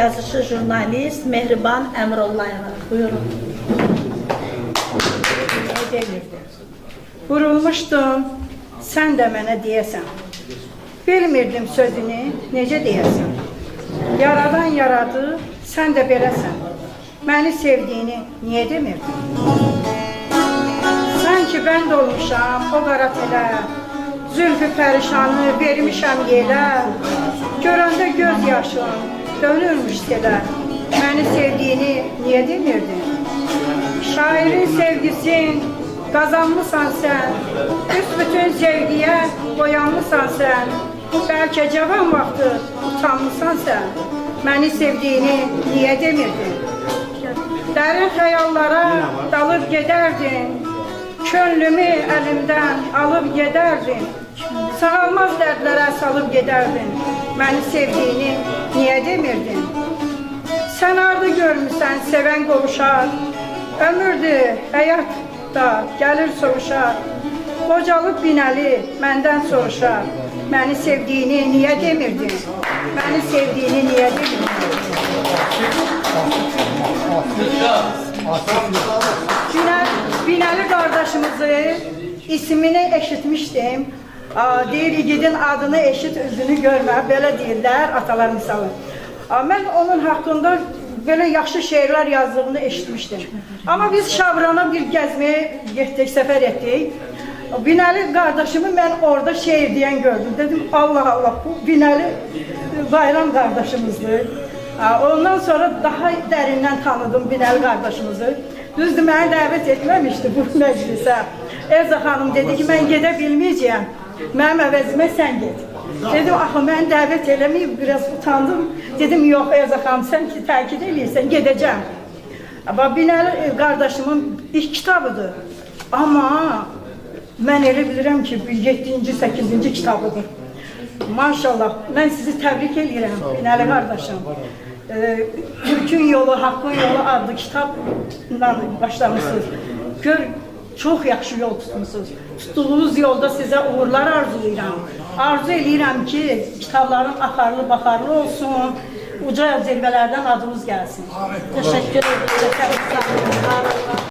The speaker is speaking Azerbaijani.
yazışı jurnalist Mehriban Əmrollayeva. Buyurun. Vurulmuşdum, sən də mənə deyəsən. Bilmirdim sözünü, necə deyəsən. Yaradan yaradı, sən də beləsən. Məni sevdiyini niyə demirdin? Sanki bənd olmuşam, o qara telə, zülfü pərişanı vermişəm yelə. Görəndə göz yaşım, dönürmüş telə. Məni sevdiyini niyə demirdin? Şairin sevgisin, qazanmışsan sən. Büsbütün sevgiyə boyanmışsan sən. Bəlkə cavan vaxtı utanmışsan sən. Məni sevdiyini niyə demirdin? Dərin xəyallara dalıb gedərdin. Könlümü əlimdən alıb gedərdin. Sağalmaz dərdlərə salıb gedərdin. Məni sevdiyini niyə demirdin? Sən ardı görmüsən, sevən qovuşar. Ömürdür, həyat da gəlir soruşar. Qocalıb binəli məndən soruşar. Məni sevdiyini niyə demirdin? Məni sevdiyini niyə demirdin? Binəli qardaşımızı ismini eşitmişdim. Deyir, igidin adını eşit, üzünü görmə. Belə deyirlər, atalar misalı. Mən onun haqqında böyle yaxşı şeirler yazdığını eşitmişdim. Ama biz Şabrana bir gezmeye gittik, sefer ettik. Binali kardeşimi ben orada şeir diyen gördüm. Dedim Allah Allah, bu Binali Bayram kardeşimizdi. Ondan sonra daha derinden tanıdım Binali kardeşimizi. Düzdür, beni davet etmemişti bu meclise. Evza Hanım dedi ki, ben gedə bilmeyeceğim. Mənim əvəzimə sən get. Dedim, axı, mən dəvət eləməyib, biraz utandım. Dedim, yox, Evza xanım, sən ki, təkid eləyirsən, gedəcəm. Binali qardaşımın ilk kitabıdır. Amma mən elə bilirəm ki, 7-ci, 8-ci kitabıdır. Maşallah, mən sizi təbrik eləyirəm, Binali qardaşım. Türkün yolu, Haqqın yolu adlı kitabla başlamışsınız. Gör, çox yaxşı yol tutmuşsunuz. Tutduğunuz yolda sizə uğurlar arzulayıram. Arzu edirəm ki, kitabların axarlı, baxarlı olsun, uca zirvələrdən adımız gəlsin. Təşəkkür ederim.